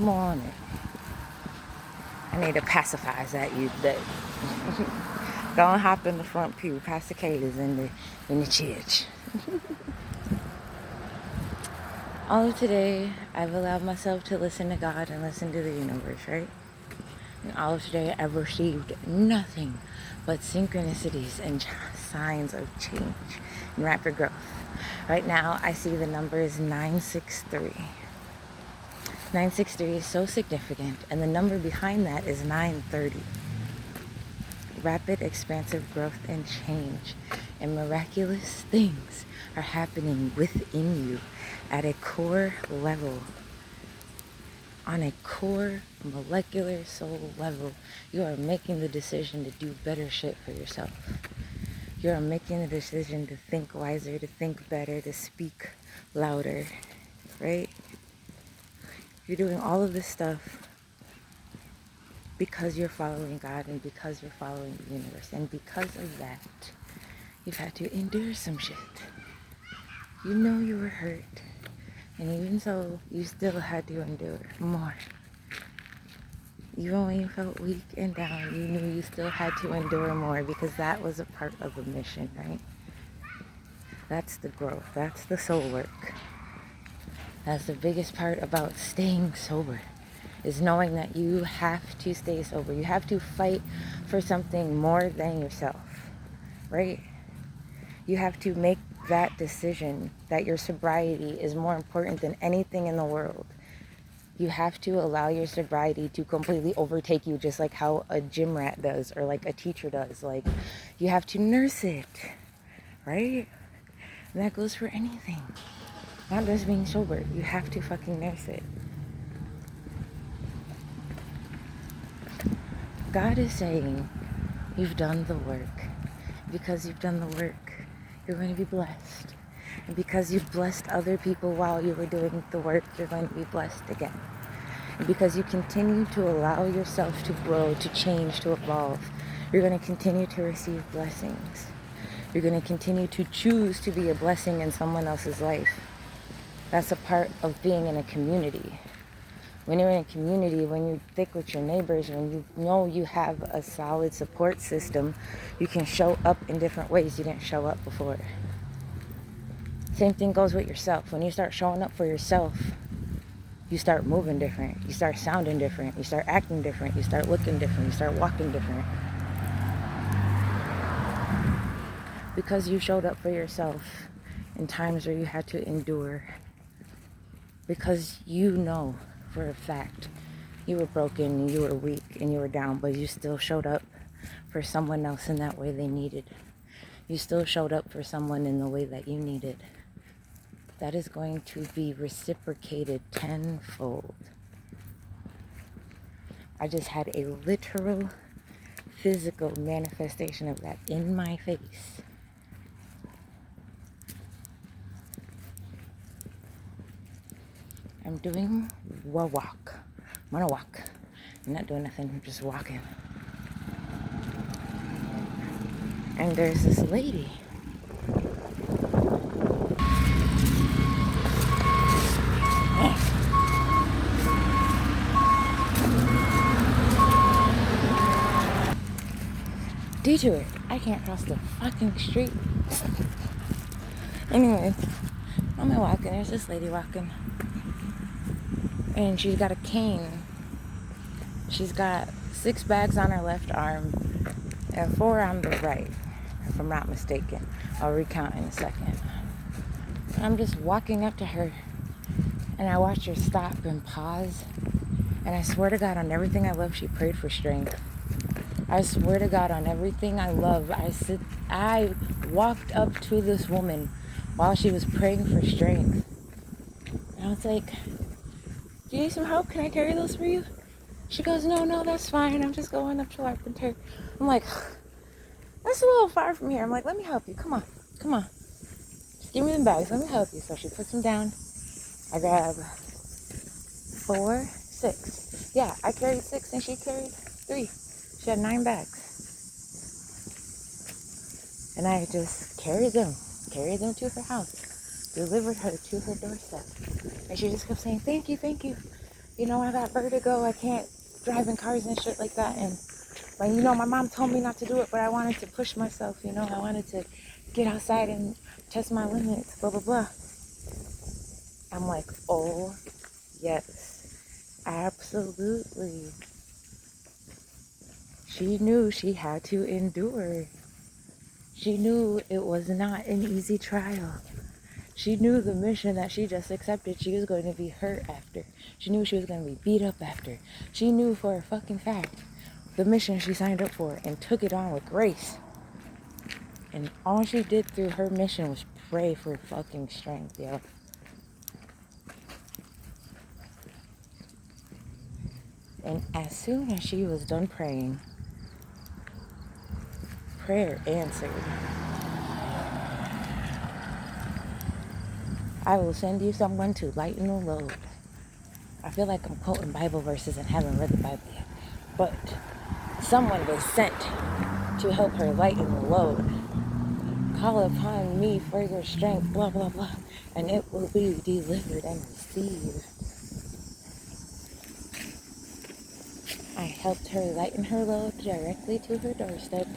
morning. I need to pacify that youth day. Don't hop in the front pew. Pastor Kate is in the church. All of today, I've allowed myself to listen to God and listen to the universe, right? And all of today, I've received nothing but synchronicities and signs of change and rapid growth. Right now, I see the numbers 963. 963 is so significant, and the number behind that is 930. Rapid, expansive growth and change, and miraculous things are happening within you at a core level. On a core molecular soul level, you are making the decision to do better shit for yourself. You are making the decision to think wiser, to think better, to speak louder, right? You're doing all of this stuff because you're following God and because you're following the universe. And because of that, you've had to endure some shit. You know you were hurt. And even so, you still had to endure more. Even when you felt weak and down, you knew you still had to endure more because that was a part of the mission, right? That's the growth. That's the soul work. That's the biggest part about staying sober, is knowing that you have to stay sober. You have to fight for something more than yourself, right? You have to make that decision that your sobriety is more important than anything in the world. You have to allow your sobriety to completely overtake you, just like how a gym rat does or like a teacher does. Like, you have to nurse it, right? And that goes for anything. Not just being sober. You have to fucking nurse it. God is saying, you've done the work. Because you've done the work, you're going to be blessed. And because you've blessed other people while you were doing the work, you're going to be blessed again. And because you continue to allow yourself to grow, to change, to evolve, you're going to continue to receive blessings. You're going to continue to choose to be a blessing in someone else's life. That's a part of being in a community. When you're in a community, when you're thick with your neighbors, when you know you have a solid support system, you can show up in different ways you didn't show up before. Same thing goes with yourself. When you start showing up for yourself, you start moving different. You start sounding different. You start acting different. You start looking different. You start walking different. Because you showed up for yourself in times where you had to endure. Because you know for a fact you were broken, you were weak, and you were down, but you still showed up for someone else in that way they needed. You still showed up for someone in the way that you needed. That is going to be reciprocated tenfold. I just had a literal, physical manifestation of that in my face. I'm doing a walk. I'm on a walk. I'm not doing nothing, I'm just walking. And there's this lady. Detour. I can't cross the fucking street. Anyway, I'm walking. There's this lady walking. And she's got a cane. She's got 6 bags on her left arm and 4 on the right, if I'm not mistaken. I'll recount in a second. I'm just walking up to her, and I watch her stop and pause. And I swear to God, on everything I love, she prayed for strength. I swear to God, on everything I love, I walked up to this woman while she was praying for strength. And I was like, do you need some help? Can I carry those for you? She goes, no, that's fine. I'm just going up to Carpenter. I'm like, that's a little far from here. I'm like, let me help you. Come on. Just give me the bags. Let me help you. So she puts them down. I grab 4, 6. Yeah, I carried 6 and she carried 3. She had 9 bags. And I just carried them to her house, delivered her to her doorstep. And she just kept saying, thank you. You know, I got vertigo. I can't drive in cars and shit like that. And, but, you know, my mom told me not to do it, but I wanted to push myself, you know. I wanted to get outside and test my limits, blah, blah, blah. I'm like, oh, yes, absolutely. She knew she had to endure. She knew it was not an easy trial. She knew the mission that she just accepted, she was going to be hurt after. She knew she was going to be beat up after. She knew for a fucking fact the mission she signed up for and took it on with grace. And all she did through her mission was pray for fucking strength, yo. And as soon as she was done praying, prayer answered. I will send you someone to lighten the load. I feel like I'm quoting Bible verses and haven't read the Bible yet. But someone was sent to help her lighten the load. Call upon me for your strength, blah, blah, blah, and it will be delivered and received. I helped her lighten her load directly to her doorstep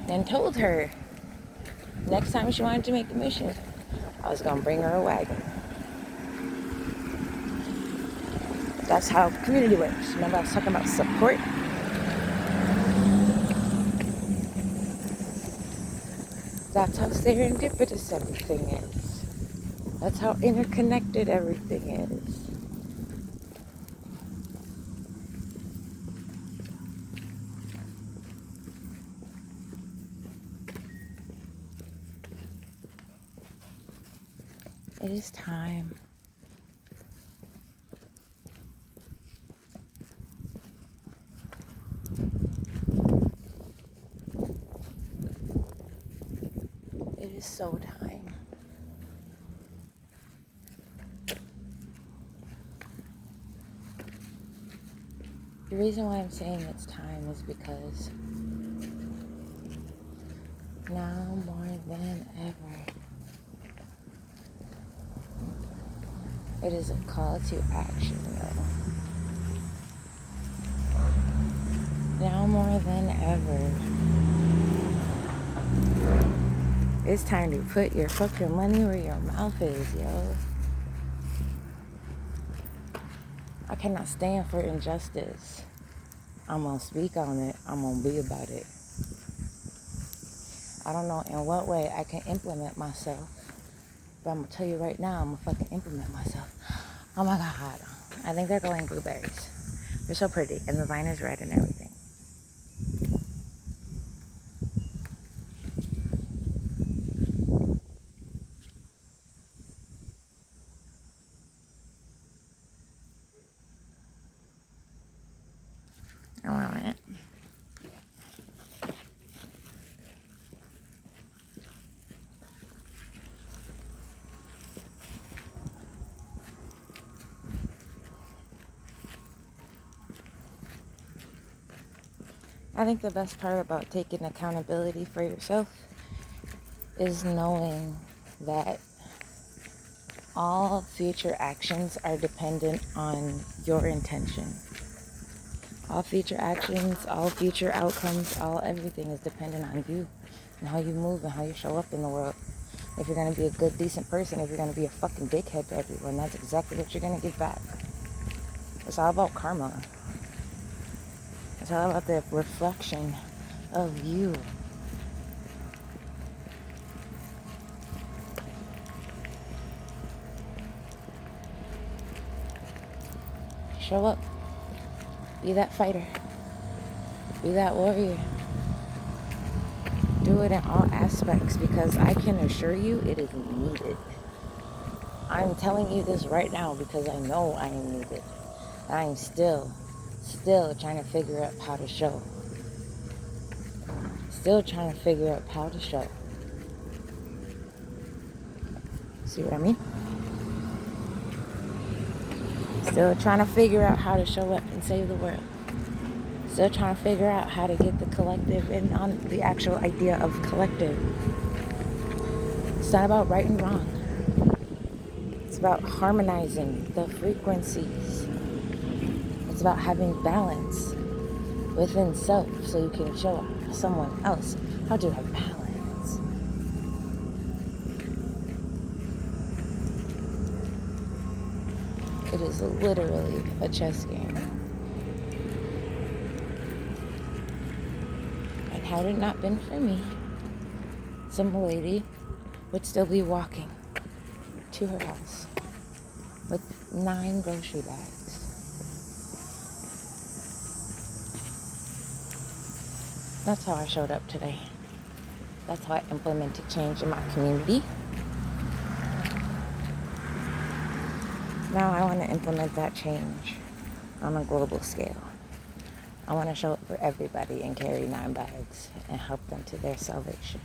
and told her next time she wanted to make a mission, I was going to bring her a wagon. That's how community works. Remember I was talking about support? That's how serendipitous everything is. That's how interconnected everything is. It is time. It is so time. The reason why I'm saying it's time is because now more than ever, it is a call to action, though. Now more than ever, it's time to put your fucking money where your mouth is, yo. I cannot stand for injustice. I'm gonna speak on it. I'm gonna be about it. I don't know in what way I can implement myself, but I'm gonna tell you right now, I'm gonna fucking implement myself. Oh my God. I think they're going blueberries. They're so pretty, and the vine is red and everything. I want it. I think the best part about taking accountability for yourself is knowing that all future actions are dependent on your intention. All future actions, all future outcomes, all everything is dependent on you and how you move and how you show up in the world. If you're going to be a good, decent person, if you're going to be a fucking dickhead to everyone, that's exactly what you're going to give back. It's all about karma. It's all about the reflection of you. Show up. Be that fighter. Be that warrior. Do it in all aspects because I can assure you it is needed. I'm telling you this right now because I know I am needed. I'm still trying to figure out how to show. Still trying to figure out how to show. See what I mean? Still trying to figure out how to show up and save the world. Still trying to figure out how to get the collective in on the actual idea of collective. It's not about right and wrong. It's about harmonizing the frequencies. It's about having balance within self so you can show someone else how to have balance. It is literally a chess game. And had it not been for me, some lady would still be walking to her house with 9 grocery bags. That's how I showed up today. That's how I implemented change in my community. Now I want to implement that change on a global scale. I want to show up for everybody and carry 9 bags and help them to their salvation.